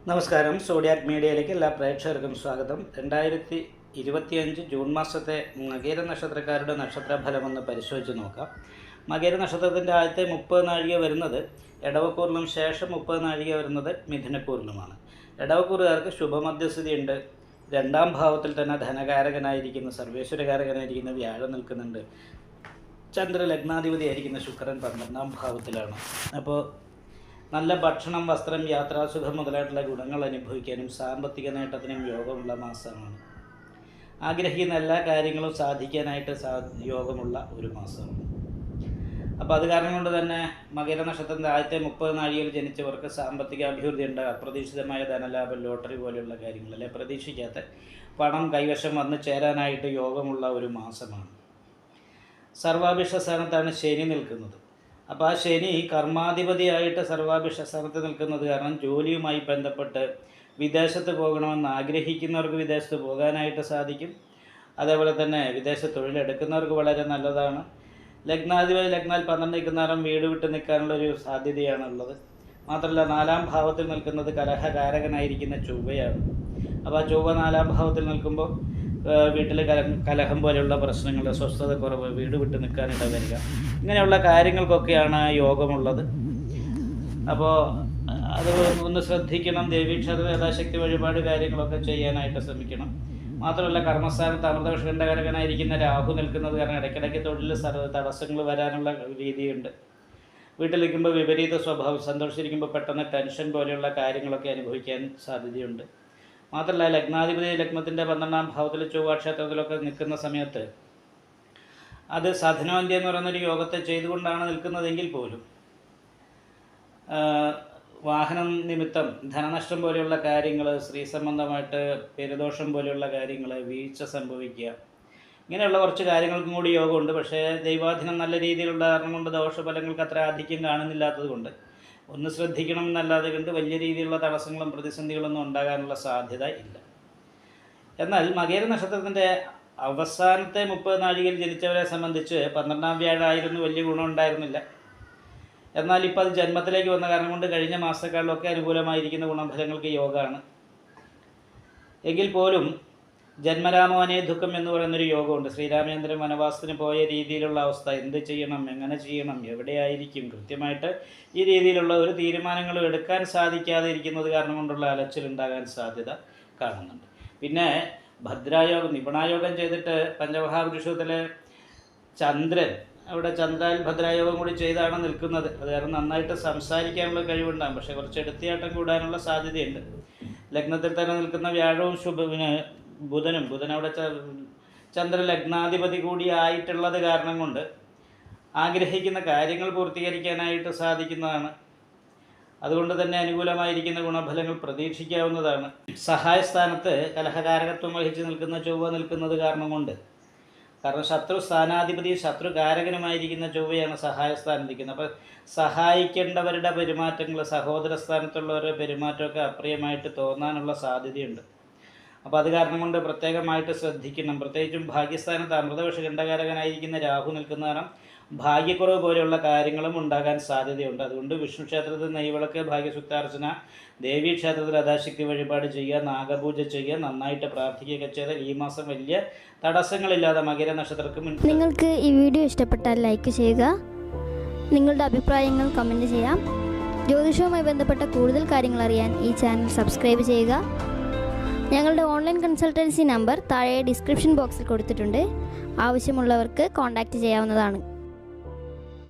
നമസ്കാരം. സോഡിയാക് മീഡിയയിലേക്ക് എല്ലാ പ്രേക്ഷകർക്കും സ്വാഗതം. 2025 ജൂൺ മാസത്തെ മകേര നക്ഷത്രക്കാരുടെ നക്ഷത്രഫലമൊന്ന് പരിശോധിച്ച് നോക്കാം. മകേര നക്ഷത്രത്തിൻ്റെ ആദ്യത്തെ 30 നാഴിക വരുന്നത് എടവക്കൂറിലും ശേഷം 30 നാഴിക വരുന്നത് മിഥുനക്കൂറിലുമാണ്. എടവക്കൂറുകാർക്ക് ശുഭമധ്യസ്ഥിതിയുണ്ട്. 2ാം ഭാവത്തിൽ തന്നെ ധനകാരകനായിരിക്കുന്ന സർവേശ്വരകാരകനായിരിക്കുന്ന വ്യാഴം നിൽക്കുന്നുണ്ട്. ചന്ദ്ര ലഗ്നാധിപതിയായിരിക്കുന്ന ശുക്രൻ 12ാം ഭാവത്തിലാണ്. അപ്പോൾ നല്ല ഭക്ഷണം, വസ്ത്രം, യാത്രാസുഖം മുതലായിട്ടുള്ള ഗുണങ്ങൾ അനുഭവിക്കാനും സാമ്പത്തിക നേട്ടത്തിനും യോഗമുള്ള മാസമാണ്. ആഗ്രഹിക്കുന്ന എല്ലാ കാര്യങ്ങളും സാധിക്കാനായിട്ട് യോഗമുള്ള ഒരു മാസമാണ്. അപ്പോൾ അത് കാരണം കൊണ്ട് തന്നെ മകര നക്ഷത്രത്തിൻ്റെ ആദ്യത്തെ 30 നാഴികയിൽ ജനിച്ചവർക്ക് സാമ്പത്തിക അഭിവൃദ്ധി ഉണ്ട്. അപ്രതീക്ഷിതമായ ധനലാഭം, ലോട്ടറി പോലെയുള്ള കാര്യങ്ങൾ, അല്ലെ പ്രതീക്ഷിക്കാത്ത പണം കൈവശം വന്ന് ചേരാനായിട്ട് യോഗമുള്ള ഒരു മാസമാണ്. സർവാഭിഷ്ട സ്ഥാനത്താണ് ശനി നിൽക്കുന്നത്. അപ്പോൾ ആ ശനി കർമാധിപതിയായിട്ട് സർവാഭിഷ്ട സ്ഥാനത്ത് നിൽക്കുന്നത് കാരണം ജോലിയുമായി ബന്ധപ്പെട്ട് വിദേശത്ത് പോകണമെന്ന് ആഗ്രഹിക്കുന്നവർക്ക് വിദേശത്ത് പോകാനായിട്ട് സാധിക്കും. അതേപോലെ തന്നെ വിദേശ തൊഴിലെടുക്കുന്നവർക്ക് വളരെ നല്ലതാണ്. ലഗ്നാധിപതി ലഗ്നാൽ 12 നിൽക്കുന്നവരും വീട് വിട്ട് നിൽക്കാനുള്ളൊരു സാധ്യതയാണുള്ളത്. മാത്രമല്ല 4ാം ഭാവത്തിൽ നിൽക്കുന്നത് കലഹകാരകനായിരിക്കുന്ന ചൊവ്വയാണ്. അപ്പോൾ ആ ചൊവ്വ 4ാം ഭാവത്തിൽ നിൽക്കുമ്പോൾ വീട്ടിൽ കലഹം പോലെയുള്ള പ്രശ്നങ്ങൾ, സ്വസ്ഥതക്കുറവ്, വീട് വിട്ട് നിൽക്കാനിട വരിക, ഇങ്ങനെയുള്ള കാര്യങ്ങൾക്കൊക്കെയാണ് യോഗമുള്ളത്. അപ്പോൾ അത് ഒന്ന് ശ്രദ്ധിക്കണം. ദേവീക്ഷേത്ര യഥാശക്തി വഴിപാട് കാര്യങ്ങളൊക്കെ ചെയ്യാനായിട്ട് ശ്രമിക്കണം. മാത്രമല്ല കർമ്മസ്ഥാനത്ത് അമൃതവിഷകണ്ഠകാരകനായിരിക്കുന്ന രാഹു നിൽക്കുന്നത് കാരണം ഇടയ്ക്കിടയ്ക്ക് തൊഴിൽ തടസ്സങ്ങൾ വരാനുള്ള രീതിയുണ്ട്. വീട്ടിലിരിക്കുമ്പോൾ വിപരീത സ്വഭാവം, സന്തോഷിച്ചിരിക്കുമ്പോൾ പെട്ടെന്ന് ടെൻഷൻ പോലെയുള്ള കാര്യങ്ങളൊക്കെ അനുഭവിക്കാൻ സാധ്യതയുണ്ട്. മാത്രമല്ല ലഗ്നാധിപതി ലഗ്നത്തിൻ്റെ 12ാം ഭാവത്തിൽ ചൊവ്വാക്ഷേത്രത്തിലൊക്കെ നിൽക്കുന്ന സമയത്ത് അത് സാധനവന്ത്യ എന്ന് പറയുന്നൊരു യോഗത്തെ ചെയ്തുകൊണ്ടാണ് നിൽക്കുന്നതെങ്കിൽ പോലും വാഹനം നിമിത്തം ധനനഷ്ടം പോലെയുള്ള കാര്യങ്ങൾ, സ്ത്രീ സംബന്ധമായിട്ട് പേരുദോഷം പോലെയുള്ള കാര്യങ്ങൾ, വീഴ്ച സംഭവിക്കുക, ഇങ്ങനെയുള്ള കുറച്ച് കാര്യങ്ങൾക്കും കൂടി യോഗമുണ്ട്. പക്ഷേ ദൈവാധീനം നല്ല രീതിയിലുള്ള കാരണം കൊണ്ട് ദോഷഫലങ്ങൾക്ക് അത്ര ആധിക്യം കാണുന്നില്ലാത്തത് കൊണ്ട് ഒന്ന് ശ്രദ്ധിക്കണം എന്നല്ലാതെ കണ്ട് വലിയ രീതിയിലുള്ള തടസ്സങ്ങളും പ്രതിസന്ധികളൊന്നും ഉണ്ടാകാനുള്ള സാധ്യത ഇല്ല. എന്നാൽ മകേര നക്ഷത്രത്തിൻ്റെ അവസാനത്തെ 30 നാഴികയിൽ ജനിച്ചവരെ സംബന്ധിച്ച് 12ാം വ്യാഴമായിരുന്നു, വലിയ ഗുണമുണ്ടായിരുന്നില്ല. എന്നാൽ ഇപ്പോൾ അത് ജന്മത്തിലേക്ക് വന്ന കാരണം കൊണ്ട് കഴിഞ്ഞ മാസക്കാളിലൊക്കെ അനുകൂലമായിരിക്കുന്ന ഗുണഫലങ്ങൾക്ക് യോഗമാണ്. എങ്കിൽ പോലും ജന്മരാമോനെ ദുഃഖം എന്ന് പറയുന്നൊരു യോഗമുണ്ട്. ശ്രീരാമചന്ദ്രൻ വനവാസത്തിന് പോയ രീതിയിലുള്ള അവസ്ഥ, എന്ത് ചെയ്യണം, എങ്ങനെ ചെയ്യണം, എവിടെയായിരിക്കും, കൃത്യമായിട്ട് ഈ രീതിയിലുള്ള ഒരു തീരുമാനങ്ങളും എടുക്കാൻ സാധിക്കാതെ ഇരിക്കുന്നത് കാരണം കൊണ്ടുള്ള അലച്ചിലുണ്ടാകാൻ സാധ്യത കാണുന്നുണ്ട്. പിന്നെ ഭദ്രായോഗം, നിപുണായോഗം ചെയ്തിട്ട് പഞ്ചമഹാപുരുഷത്തിലെ ചന്ദ്രൻ, അവിടെ ചന്ദ്രാൽ ഭദ്രായോഗം കൂടി ചെയ്താണ് നിൽക്കുന്നത്. അത് കാരണം നന്നായിട്ട് സംസാരിക്കാനുള്ള കഴിവുണ്ടാകും. പക്ഷേ കുറച്ച് എടുത്തിയാട്ടം കൂടാനുള്ള സാധ്യതയുണ്ട്. ലഗ്നത്തിൽ തന്നെ നിൽക്കുന്ന വ്യാഴവും ബുധൻ അവിടെ ചന്ദ്ര ലഗ്നാധിപതി കൂടി ആയിട്ടുള്ളത് കാരണം കൊണ്ട് ആഗ്രഹിക്കുന്ന കാര്യങ്ങൾ പൂർത്തീകരിക്കാനായിട്ട് സാധിക്കുന്നതാണ്. അതുകൊണ്ട് തന്നെ അനുകൂലമായിരിക്കുന്ന ഗുണഫലങ്ങൾ പ്രതീക്ഷിക്കാവുന്നതാണ്. സഹായസ്ഥാനത്ത് കലഹകാരകത്വം വഹിച്ച് നിൽക്കുന്ന ചൊവ്വ നിൽക്കുന്നത് കാരണം കൊണ്ട്, കാരണം ശത്രു സ്ഥാനാധിപതി ശത്രുകാരകനുമായിരിക്കുന്ന ചൊവ്വയാണ് സഹായസ്ഥാനം നിൽക്കുന്നത്. അപ്പോൾ സഹായിക്കേണ്ടവരുടെ പെരുമാറ്റങ്ങൾ, സഹോദര സ്ഥാനത്തുള്ളവരുടെ പെരുമാറ്റമൊക്കെ അപ്രിയമായിട്ട് തോന്നാനുള്ള സാധ്യതയുണ്ട്. അപ്പോൾ അത് കാരണം കൊണ്ട് പ്രത്യേകമായിട്ട് ശ്രദ്ധിക്കണം. പ്രത്യേകിച്ചും ഭാഗ്യസ്ഥാനത്ത് അമൃതവിഷകണ്ഠകാരകനായിരിക്കുന്ന രാഹു നിൽക്കുന്ന കാരണം ഭാഗ്യക്കുറവ് പോലെയുള്ള കാര്യങ്ങളും ഉണ്ടാകാൻ സാധ്യതയുണ്ട്. അതുകൊണ്ട് വിഷ്ണു ക്ഷേത്രത്തിൽ നെയ്വിളക്ക്, ഭാഗ്യസുക്താർച്ചന, ദേവീക്ഷേത്രത്തിൽ യഥാശക്തി വഴിപാട് ചെയ്യുക, നാഗപൂജ ചെയ്യുക, നന്നായിട്ട് പ്രാർത്ഥിക്കുകയൊക്കെ ചെയ്താൽ ഈ മാസം വലിയ തടസ്സങ്ങളില്ലാതെ മകര നക്ഷത്രക്കും. നിങ്ങൾക്ക് ഈ വീഡിയോ ഇഷ്ടപ്പെട്ടാൽ ലൈക്ക് ചെയ്യുക, നിങ്ങളുടെ അഭിപ്രായങ്ങൾ കമൻറ്റ് ചെയ്യാം. ജ്യോതിഷവുമായി ബന്ധപ്പെട്ട കൂടുതൽ കാര്യങ്ങൾ അറിയാൻ ഈ ചാനൽ സബ്സ്ക്രൈബ് ചെയ്യുക. ഞങ്ങളുടെ ഓൺലൈൻ കൺസൾട്ടൻസി നമ്പർ താഴെ ഡിസ്ക്രിപ്ഷൻ ബോക്സിൽ കൊടുത്തിട്ടുണ്ട്. ആവശ്യമുള്ളവർക്ക് കോൺടാക്റ്റ് ചെയ്യാവുന്നതാണ്.